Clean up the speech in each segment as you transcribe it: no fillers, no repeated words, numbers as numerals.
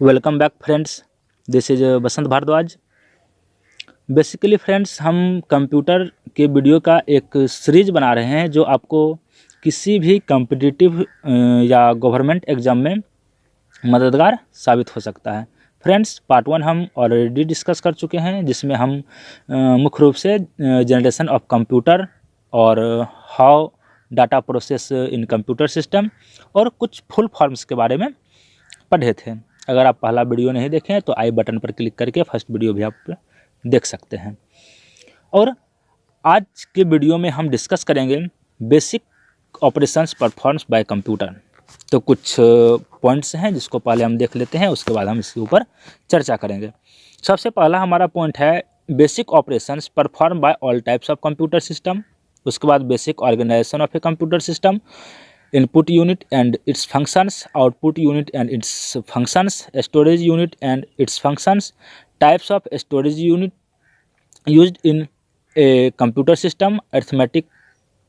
Welcome back friends, this is Basant Bhardwaj. Basically friends, हम computer के video का एक सीरीज बना रहे हैं जो आपको किसी भी कॉम्पिटिटिव या गवर्नमेंट एग्ज़ाम में मददगार साबित हो सकता है। फ्रेंड्स, पार्ट 1 हम ऑलरेडी डिस्कस कर चुके हैं, जिसमें हम मुख्य रूप से जनरेशन ऑफ कंप्यूटर और how data process in computer system और कुछ फुल फॉर्म्स के बारे में पढ़े थे। अगर आप पहला वीडियो नहीं देखें तो आई बटन पर क्लिक करके फर्स्ट वीडियो भी आप देख सकते हैं। और आज के वीडियो में हम डिस्कस करेंगे basic operations performs bye computer. तो कुछ पॉइंट्स हैं जिसको पहले हम देख लेते हैं, उसके बाद हम इसके ऊपर चर्चा करेंगे। सबसे पहला हमारा पॉइंट है basic operations perform by all types of computer system. उसके बाद basic organization of a computer system, input unit and its functions, output unit and its functions, storage unit and its functions, types of storage unit used in a computer system, arithmetic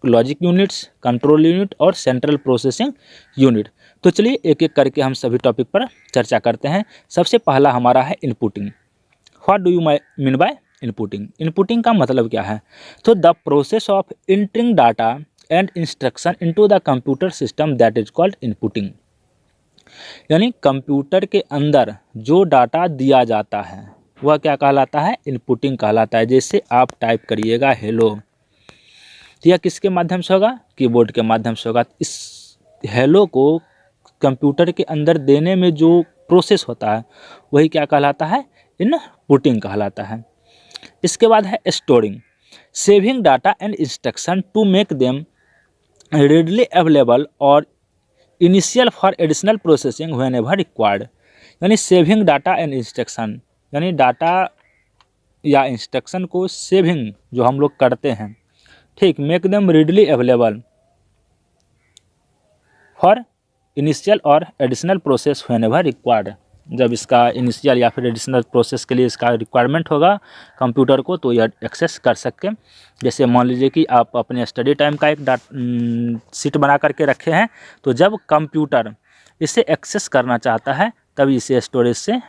logic units, control unit और central processing unit। तो चलिए एक एक करके हम सभी topic पर चर्चा करते हैं। सबसे पहला हमारा है inputting. What do you mean by inputting? Inputting का मतलब क्या है? तो the process of entering data and instruction into the computer system that is called inputting. यानी कंप्यूटर के अंदर जो डाटा दिया जाता है वह क्या कहलाता है? इनपुटिंग कहलाता है। जैसे आप टाइप करिएगा हेलो, तो यह किसके माध्यम से होगा? कीबोर्ड के माध्यम से होगा। इस हेलो को कंप्यूटर के अंदर देने में जो प्रोसेस होता है वही क्या कहलाता है? इनपुटिंग कहलाता है। इसके बाद है storing, saving data and instruction to make them readily available और initial for additional processing whenever required। यानी सेविंग डाटा एंड इंस्ट्रक्शन, यानी डाटा या इंस्ट्रक्शन को सेविंग जो हम लोग करते हैं, ठीक, make them readily available for initial और एडिशनल प्रोसेस whenever required। जब इसका इनिशियल या फिर एडिशनल प्रोसेस के लिए इसका रिक्वायरमेंट होगा कंप्यूटर को, तो यह एक्सेस कर सकें। जैसे मान लीजिए कि आप अपने स्टडी टाइम का एक शीट बना करके रखे हैं, तो जब कंप्यूटर इसे एक्सेस करना चाहता है तभी इसे स्टोरेज से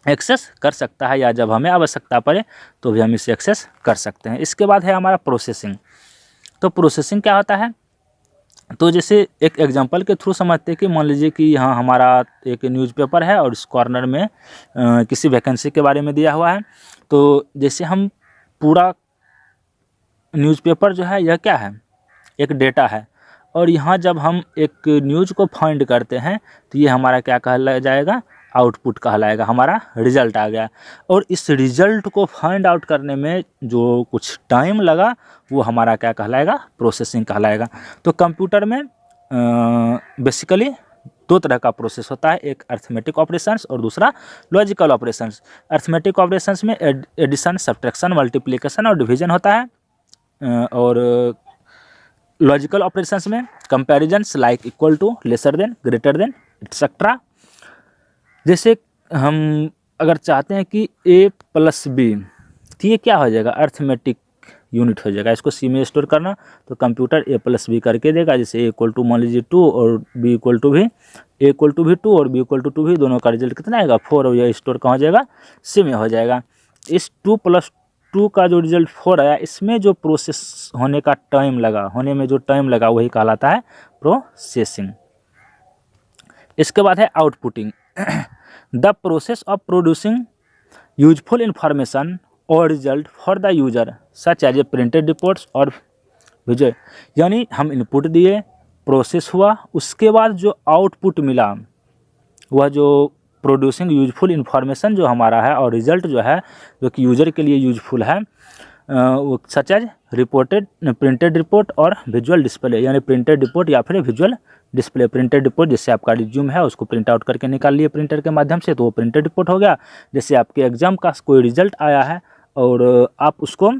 एक्सेस कर सकता है, या जब हमें आवश्यकता पड़े तो भी हम इसे एक्सेस कर सकते हैं। इसके बाद है हमारा प्रोसेसिंग। तो प्रोसेसिंग क्या होता है? तो जैसे एक एग्जांपल के थ्रू समझते हैं कि मान लीजिए कि यहाँ हमारा एक न्यूज़पेपर है और इस कॉर्नर में किसी वैकेंसी के बारे में दिया हुआ है। तो जैसे हम पूरा न्यूज़पेपर जो है यह क्या है? एक डेटा है, और यहाँ जब हम एक न्यूज़ को फाइंड करते हैं तो ये हमारा क्या कहलाया जाएगा? आउटपुट कहलाएगा। हमारा रिजल्ट आ गया, और इस रिजल्ट को फाइंड आउट करने में जो कुछ टाइम लगा वो हमारा क्या कहलाएगा? प्रोसेसिंग कहलाएगा। तो कंप्यूटर में बेसिकली दो तरह का प्रोसेस होता है, एक अर्थमेटिक ऑपरेशंस और दूसरा लॉजिकल ऑपरेशंस। अर्थमेटिक ऑपरेशंस में एडिशन, सब्ट्रैक्शन, मल्टीप्लिकेशन और डिवीजन होता है, और लॉजिकल ऑपरेशंस में comparisons like equal to, lesser than, greater than, etcetera. जैसे हम अगर चाहते हैं कि a + b, तो ये क्या हो जाएगा? अर्थमेटिक यूनिट हो जाएगा। इसको सी में स्टोर करना तो कंप्यूटर a + b करके देगा। जैसे a = मान लीजिए 2 और b = भी, a = भी 2 और b = 2 भी, दोनों का रिजल्ट कितना आएगा? 4, और यह स्टोर कहाँ हो जाएगा? सी में हो जाएगा। इस 2 + 2 का जो रिजल्ट 4 आया, इसमें जो प्रोसेस होने का टाइम लगा, होने में जो टाइम लगा वही कहलाता है प्रोसेसिंग। इसके बाद है outputting, the process of producing useful information और result for the user such as a printed reports और विजुअल। यानी हम इनपुट दिए, प्रोसेस हुआ, उसके बाद जो आउटपुट मिला वह जो प्रोड्यूसिंग यूजफुल इंफॉर्मेशन जो हमारा है, और रिजल्ट जो है जो कि यूजर के लिए यूजफुल है, वो such as reported, printed report और विजुअल डिस्प्ले। यानी प्रिंटेड रिपोर्ट या फिर विजुअल डिस्प्ले। प्रिंटेड रिपोर्ट जैसे आपका रिज्यूम है उसको प्रिंट आउट करके निकाल लिए प्रिंटर के माध्यम से, तो वो प्रिंटेड रिपोर्ट हो गया। जैसे आपके एग्जाम का कोई रिजल्ट आया है और आप उसको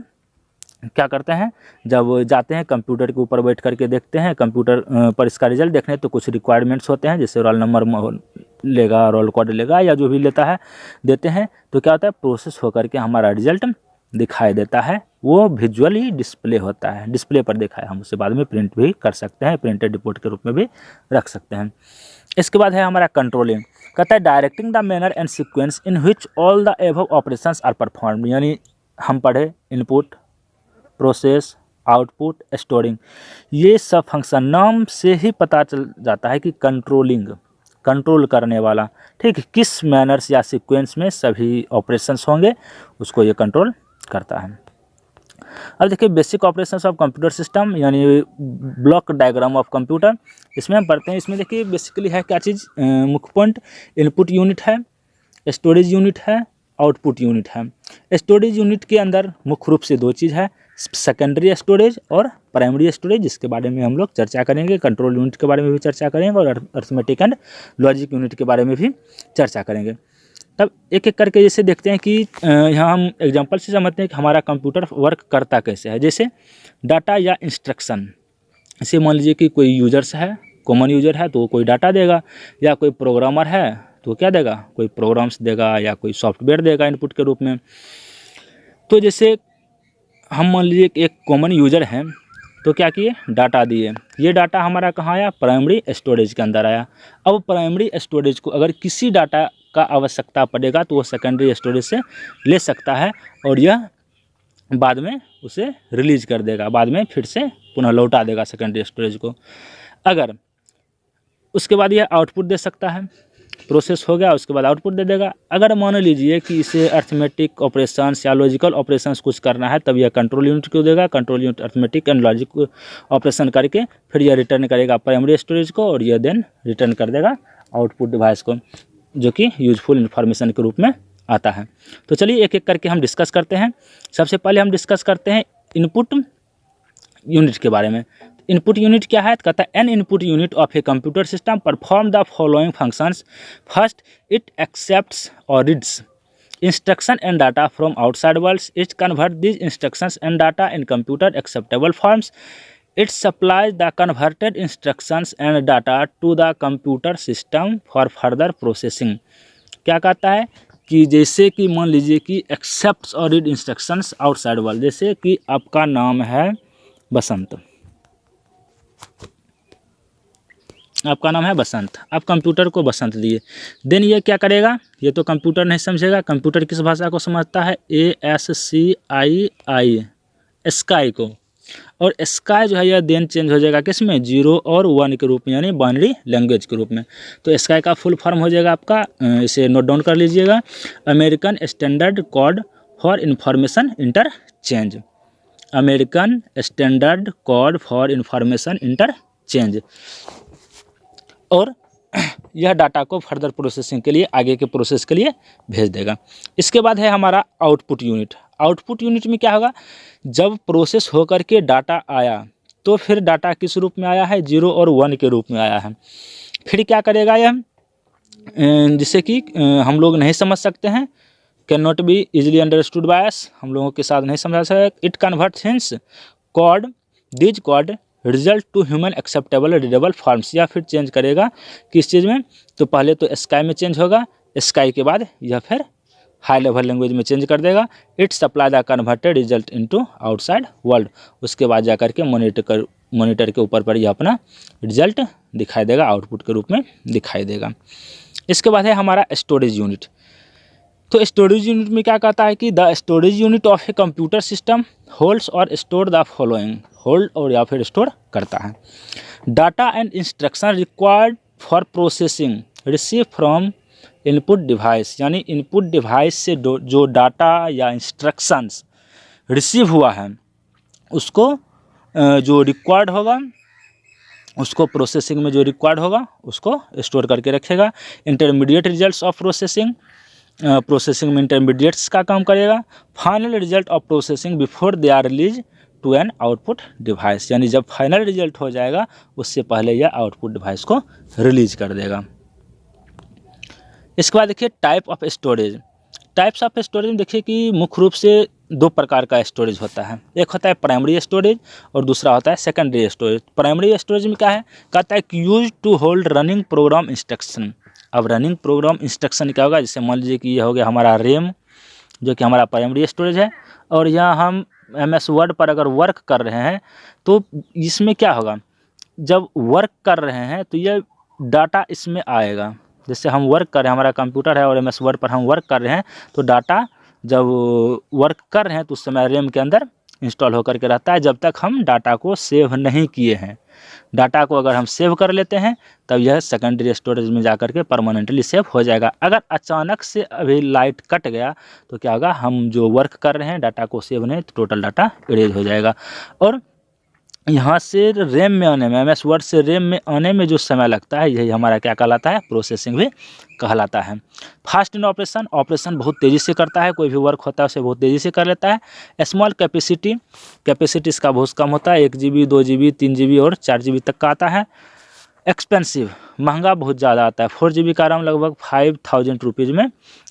क्या करते हैं, जब जाते हैं कंप्यूटर के ऊपर बैठ करके देखते हैं कंप्यूटर पर इसका रिजल्ट देखने, तो कुछ रिक्वायरमेंट्स होते हैं, जैसे रोल नंबर लेगा, रोल कोड लेगा, या जो भी लेता है देते हैं, तो क्या होता है? प्रोसेस होकर के हमारा रिजल्ट दिखाई देता है वो विजुअली डिस्प्ले होता है, डिस्प्ले पर देखा है, हम उसे बाद में प्रिंट भी कर सकते हैं, प्रिंटेड रिपोर्ट के रूप में भी रख सकते हैं। इसके बाद है हमारा कंट्रोलिंग, कहता है directing the manner and sequence in which all the above operations are perform, यानी हम पढ़े इनपुट, प्रोसेस, आउटपुट, स्टोरिंग, ये सब फंक्शन नाम से ही पता चल जाता है कि कंट्रोलिंग, कंट्रोल करने वाला, ठीक है, किस मैनर्स या सीक्वेंस में सभी ऑपरेशंस होंगे उसको ये कंट्रोल करता है। अब देखिए basic operations of computer system, यानी ब्लॉक डायग्राम ऑफ कंप्यूटर, इसमें हम पढ़ते हैं। इसमें देखिए बेसिकली है क्या चीज़, मुख्य पॉइंट, इनपुट यूनिट है, स्टोरेज यूनिट है, आउटपुट यूनिट है। स्टोरेज यूनिट के अंदर मुख्य रूप से दो चीज़ है, सेकेंडरी स्टोरेज और प्राइमरी स्टोरेज, जिसके बारे में हम लोग चर्चा करेंगे। कंट्रोल यूनिट के बारे में भी चर्चा करेंगे और अरिथमेटिक एंड लॉजिक यूनिट के बारे में भी चर्चा करेंगे। तब एक एक करके जैसे देखते हैं कि यहाँ हम एग्जांपल से समझते हैं कि हमारा कंप्यूटर वर्क करता कैसे है। जैसे डाटा या इंस्ट्रक्शन, इसे मान लीजिए कि कोई यूजर्स है, कॉमन यूजर है तो कोई डाटा देगा, या कोई प्रोग्रामर है तो क्या देगा, कोई प्रोग्राम्स देगा या कोई सॉफ्टवेयर देगा इनपुट के रूप में। तो जैसे हम मान लीजिए एक कॉमन यूजर हैं तो क्या किए, डाटा दिए, ये डाटा हमारा कहाँ आया, प्राइमरी स्टोरेज के अंदर आया। अब प्राइमरी स्टोरेज को अगर किसी डाटा का आवश्यकता पड़ेगा तो वो सेकेंडरी स्टोरेज से ले सकता है और यह बाद में उसे रिलीज कर देगा, बाद में फिर से पुनः लौटा देगा सेकेंडरी स्टोरेज को। अगर उसके बाद यह आउटपुट दे सकता है, प्रोसेस हो गया उसके बाद आउटपुट दे देगा। अगर मान लीजिए कि इसे अरिथमेटिक ऑपरेशंस या लॉजिकल ऑपरेशंस कुछ करना है तब यह कंट्रोल यूनिट को देगा, control unit arithmetic and logic operation करके फिर यह रिटर्न करेगा प्राइमरी स्टोरेज को और यह देन रिटर्न कर देगा आउटपुट डिवाइस को, जो कि यूजफुल इन्फॉर्मेशन के रूप में आता है। तो चलिए एक एक करके हम डिस्कस करते हैं। सबसे पहले हम डिस्कस करते हैं इनपुट यूनिट के बारे में। इनपुट यूनिट क्या है, कहता है N input unit of a computer system perform the following functions. First, it accepts और reads instruction and data from outside worlds. It converts these instructions and data in computer acceptable forms. It supplies the converted instructions and data to the computer system for further processing. क्या कहता है कि जैसे कि मान लीजिए कि accept और रीड इंस्ट्रक्शंस आउटसाइड वर्ल्ड, जैसे कि आपका नाम है बसंत, आपका नाम है बसंत, आप कंप्यूटर को बसंत दिए, देन ये क्या करेगा, ये तो कंप्यूटर नहीं समझेगा, कंप्यूटर किस भाषा को समझता है, ASCII, स्काई को, और स्काई जो है यह देन चेंज हो जाएगा किस में, 0 और 1 के रूप में, यानी बाइनरी लैंग्वेज के रूप में। तो स्काई का फुल फॉर्म हो जाएगा आपका, इसे नोट डाउन कर लीजिएगा, American standard code for information interchange, American standard code for information interchange. और यह डाटा को फर्दर प्रोसेसिंग के लिए, आगे के प्रोसेस के लिए भेज देगा। इसके बाद है हमारा आउटपुट यूनिट। आउटपुट यूनिट में क्या होगा, जब प्रोसेस होकर के डाटा आया तो फिर डाटा किस रूप में आया है, 0 और 1 के रूप में आया है। फिर क्या करेगा यह, जिससे कि हम लोग नहीं समझ सकते हैं, can not be easily understood by us, हम लोगों के साथ नहीं समझा सकते। It converts hence code, these code result to human acceptable readable forms, या फिर चेंज करेगा किस चीज़ में, तो पहले तो स्काई में चेंज होगा, स्काई के बाद यह फिर हाई लेवल लैंग्वेज में चेंज कर देगा। It supply the converted result into outside world, उसके बाद जा करके मॉनिटर के ऊपर पर यह अपना रिजल्ट दिखाई देगा, आउटपुट के रूप में दिखाई देगा। इसके बाद है हमारा स्टोरेज यूनिट। तो स्टोरेज यूनिट में क्या कहता है कि the storage unit of a computer system holds और स्टोर द फॉलोइंग, होल्ड और या फिर स्टोर करता है, data and instruction required for processing receive from input device, यानी इनपुट डिवाइस से जो डाटा या इंस्ट्रक्शंस रिसीव हुआ है उसको जो रिक्वायर्ड होगा, उसको प्रोसेसिंग में जो रिक्वायर्ड होगा उसको स्टोर करके रखेगा। Intermediate results of processing, processing में इंटरमीडिएट्स का काम करेगा। Final result of processing before they are release to an output device, यानी जब फाइनल रिजल्ट हो जाएगा उससे पहले यह आउटपुट डिवाइस को रिलीज कर देगा। इसके बाद देखिए type of storage. Types of storage में देखिए कि मुख्य रूप से दो प्रकार का स्टोरेज होता है, एक होता है प्राइमरी स्टोरेज और दूसरा होता है सेकेंडरी स्टोरेज। प्राइमरी स्टोरेज में क्या है, कहता है कि use to hold running program instruction. अब रनिंग प्रोग्राम इंस्ट्रक्शन क्या होगा, जैसे मान लीजिए कि ये हो गया हमारा रैम, जो कि हमारा प्राइमरी स्टोरेज है, और यहाँ हम MS वर्ड पर अगर वर्क कर रहे हैं तो इसमें क्या होगा, जब वर्क कर रहे हैं तो ये डाटा इसमें आएगा। जैसे हम वर्क कर रहे हैं, हमारा कंप्यूटर है और MS वर्ड पर हम वर्क कर रहे हैं, तो डाटा जब वर्क कर रहे हैं तो उस समय रैम के अंदर इंस्टॉल होकर के रहता है, जब तक हम डाटा को सेव नहीं किए हैं। डाटा को अगर हम सेव कर लेते हैं तब यह सेकेंडरी स्टोरेज में जाकर के परमानेंटली सेव हो जाएगा। अगर अचानक से अभी लाइट कट गया तो क्या होगा, हम जो वर्क कर रहे हैं डाटा को सेव नहीं, तो टोटल डाटा इरेज हो जाएगा। और यहाँ से रैम में आने में, MS वर्ड से रैम में आने में जो समय लगता है, यही हमारा क्या कहलाता है, प्रोसेसिंग भी कहलाता है। फास्ट इन ऑपरेशन, ऑपरेशन बहुत तेज़ी से करता है, कोई भी वर्क होता है उसे बहुत तेज़ी से कर लेता है। स्मॉल कैपेसिटी, कैपेसिटी इसका बहुत कम होता है, 1 GB 2 GB 3 GB और 4 GB तक का आता है। एक्सपेंसिव, महंगा बहुत ज़्यादा आता है, 4 GB का RAM लगभग 5000 रुपीज़ में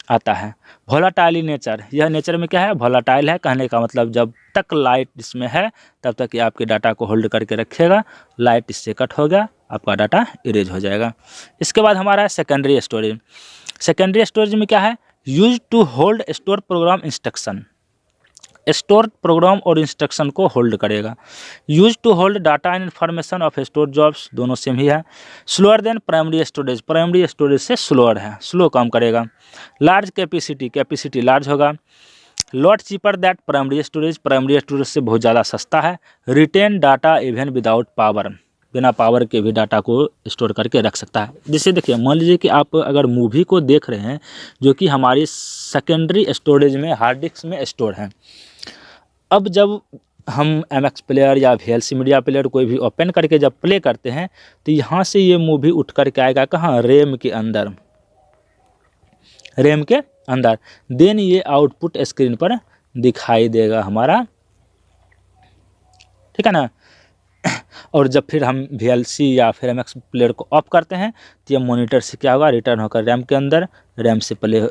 आता है। वोलाटाइल नेचर, यह नेचर में क्या है, वोलाटाइल है। कहने का मतलब जब तक लाइट इसमें है तब तक ये आपके डाटा को होल्ड करके रखेगा, लाइट इससे कट हो गया आपका डाटा इरेज हो जाएगा। इसके बाद हमारा है सेकेंडरी स्टोरेज। सेकेंडरी स्टोरेज में क्या है, use to hold store program instruction, store program और इंस्ट्रक्शन को होल्ड करेगा। Use to hold data and information of store jobs, दोनों सेम ही है। Slower than primary storage, primary storage से स्लोअर है, स्लो काम करेगा। लार्ज कैपेसिटी, कैपेसिटी लार्ज होगा। Lot cheaper that primary storage, primary storage से बहुत ज़्यादा सस्ता है। Retain data even without power, बिना पावर के भी डाटा को स्टोर करके रख सकता है। जैसे देखिए, मान लीजिए कि आप अगर मूवी को देख रहे हैं जो कि हमारी सेकेंडरी स्टोरेज में हार्ड डिस्क में स्टोर है, अब जब हम MX प्लेयर या VLC मीडिया प्लेयर कोई भी ओपन करके जब प्ले करते हैं तो यहाँ से ये मूवी उठ करके आएगा कहाँ, रैम के अंदर, रैम के अंदर। देन ये आउटपुट स्क्रीन पर दिखाई देगा हमारा, ठीक है ना। और जब फिर हम VLC या फिर MX प्लेयर को ऑफ करते हैं तो ये मॉनिटर से क्या होगा, रिटर्न होकर रैम के अंदर, रैम से प्ले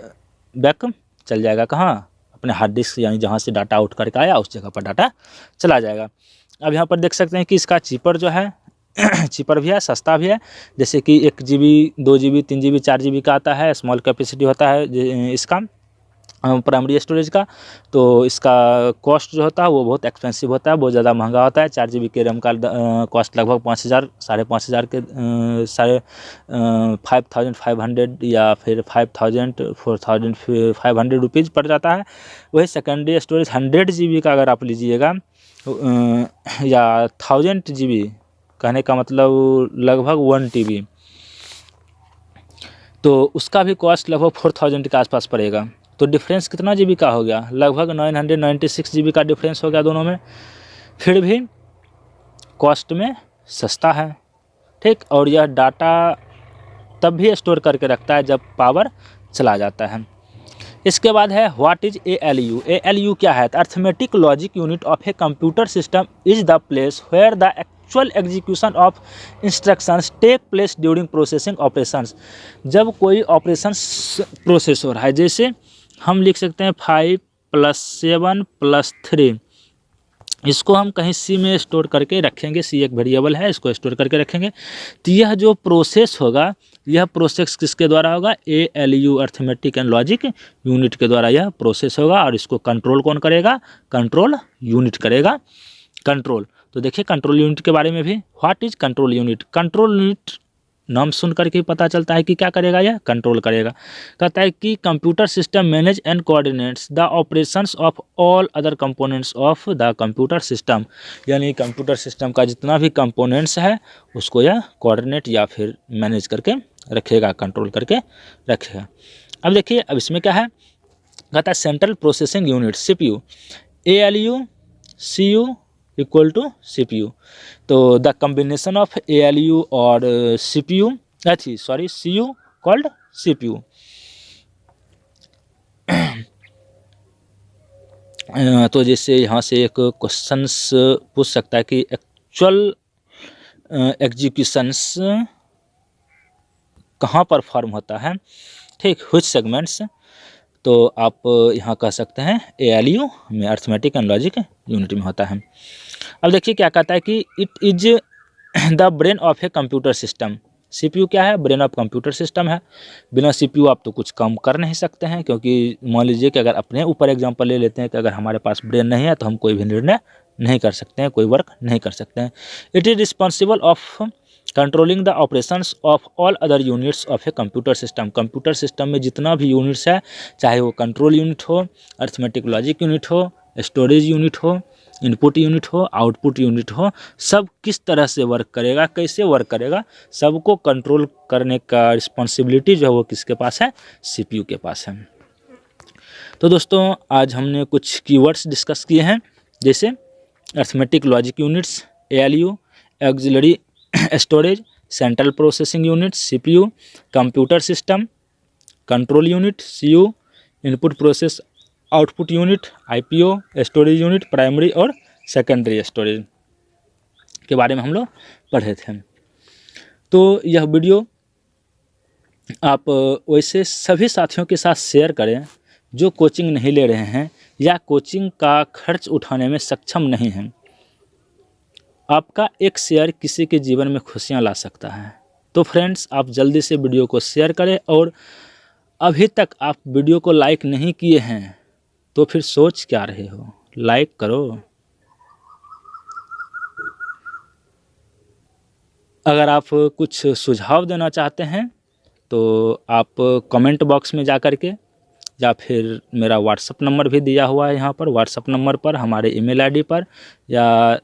बैक चल जाएगा कहाँ, अपने हार्ड डिस्क, यानी जहाँ से डाटा आउट करके आया उस जगह पर डाटा चला जाएगा। अब यहाँ पर देख सकते हैं कि इसका चीपर जो है चीपर भी है, सस्ता भी है। जैसे कि 1 GB 2 GB 3 GB 4 GB का आता है, स्मॉल कैपेसिटी होता है इसका प्राइमरी स्टोरेज का, तो इसका कॉस्ट जो होता है वो बहुत एक्सपेंसिव होता है, बहुत ज़्यादा महंगा होता है। 4 GB के रैम का कॉस्ट लगभग 5000 5,500 के 5500 या फिर 4500 रुपीज़ पड़ जाता है। वही सेकेंडरी स्टोरेज 100 GB का अगर आप लीजिएगा या 1000 GB, कहने का मतलब लगभग 1 TB, तो उसका भी कॉस्ट लगभग 4000 के आसपास पड़ेगा। तो डिफरेंस कितना GB का हो गया, लगभग 996 GB का डिफरेंस हो गया दोनों में। फिर भी कॉस्ट में सस्ता है, ठीक। और यह डाटा तब भी स्टोर करके रखता है जब पावर चला जाता है। इसके बाद है व्हाट इज ALU। ALU क्या है, arithmetic logic unit of a computer system is the place where the actual execution of instructions take place during processing operations. जब कोई ऑपरेशन प्रोसेस हो रहा है, जैसे हम लिख सकते हैं 5 + 7 + 3, इसको हम कहीं C में स्टोर करके रखेंगे, C एक वेरिएबल है, इसको स्टोर करके रखेंगे। तो यह जो प्रोसेस होगा, यह प्रोसेस किसके द्वारा होगा, ALU arithmetic and logic unit के द्वारा यह प्रोसेस होगा। और इसको कंट्रोल कौन करेगा, कंट्रोल यूनिट करेगा, कंट्रोल। तो देखिए कंट्रोल यूनिट के बारे में भी, what is control unit. Control unit नाम सुन करके पता चलता है कि क्या करेगा, यह कंट्रोल करेगा। कहता है कि computer system manage and coordinates the operations of all other components of the computer system, यानी कंप्यूटर सिस्टम का जितना भी कंपोनेंट्स है उसको यह कोऑर्डिनेट या फिर मैनेज करके रखेगा, कंट्रोल करके रखेगा। अब देखिए, अब इसमें क्या है, कहता है central processing unit CPU, ALU CU equal to CPU। तो द कम्बिनेशन ऑफ ALU और CPU CU कॉल्ड CPU। तो जैसे यहाँ से एक क्वेश्चंस पूछ सकता है कि एक्चुअल एग्जीक्यूशंस कहाँ पर फॉर्म होता है, ठीक, व्हिच सेगमेंट्स। तो आप यहाँ कह सकते हैं ALU में, अर्थमेटिक एंड लॉजिक यूनिट में होता है। अब देखिए क्या कहता है कि it is the brain of a computer system. CPU क्या है? ब्रेन ऑफ कंप्यूटर सिस्टम है। बिना CPU आप तो कुछ काम कर नहीं सकते हैं, क्योंकि मान लीजिए कि अगर अपने ऊपर एग्जांपल ले लेते हैं कि अगर हमारे पास ब्रेन नहीं है तो हम कोई भी निर्णय नहीं कर सकते हैं, कोई वर्क नहीं कर सकते हैं। It is responsible of controlling the operations of all other units of a computer system. Computer system में जितना भी यूनिट्स है, चाहे वो कंट्रोल यूनिट हो, अर्थमेटिक लॉजिक यूनिट हो, स्टोरेज यूनिट हो, इनपुट यूनिट हो, आउटपुट यूनिट हो, सब किस तरह से वर्क करेगा, कैसे वर्क करेगा, सबको कंट्रोल करने का रिस्पॉन्सिबिलिटी जो है वो किसके पास है? CPU के पास है। तो दोस्तों आज हमने कुछ कीवर्ड्स डिस्कस किए हैं, जैसे arithmetic logic units ALU, auxiliary storage, central processing unit CPU, computer system, control unit CU, input process output unit IPO, storage unit primary और सेकेंडरी स्टोरेज के बारे में हम लोग पढ़े थे। तो यह वीडियो आप वैसे सभी साथियों के साथ शेयर करें जो कोचिंग नहीं ले रहे हैं या कोचिंग का खर्च उठाने में सक्षम नहीं हैं। आपका एक शेयर किसी के जीवन में खुशियां ला सकता है। तो फ्रेंड्स, आप जल्दी से वीडियो को शेयर करें, और अभी तक आप वीडियो को लाइक नहीं किए हैं तो फिर सोच क्या रहे हो? लाइक करो। अगर आप कुछ सुझाव देना चाहते हैं तो आप कमेंट बॉक्स में जा कर के, या फिर मेरा व्हाट्सअप नंबर भी दिया हुआ है यहाँ पर, व्हाट्सअप नंबर पर, हमारे ईमेल आईडी पर, या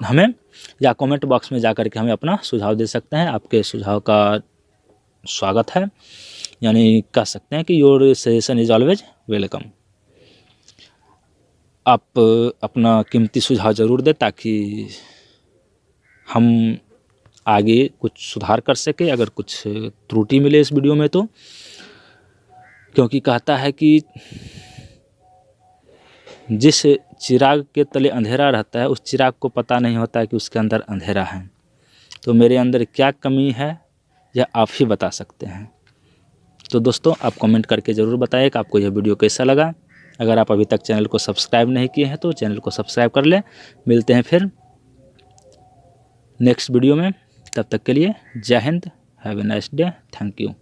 हमें या कमेंट बॉक्स में जा कर के हमें अपना सुझाव दे सकते हैं। आपके सुझाव का स्वागत है, यानी कह सकते हैं कि your suggestion is always welcome. आप अपना कीमती सुझाव ज़रूर दें ताकि हम आगे कुछ सुधार कर सके, अगर कुछ त्रुटि मिले इस वीडियो में तो। क्योंकि कहता है कि जिस चिराग के तले अंधेरा रहता है, उस चिराग को पता नहीं होता है कि उसके अंदर अंधेरा है। तो मेरे अंदर क्या कमी है यह आप ही बता सकते हैं। तो दोस्तों, आप कमेंट करके ज़रूर बताइए कि आपको यह वीडियो कैसा लगा। अगर आप अभी तक चैनल को सब्सक्राइब नहीं किए हैं तो चैनल को सब्सक्राइब कर लें। मिलते हैं फिर नेक्स्ट वीडियो में, तब तक के लिए जय Hind, have a nice day, thank you.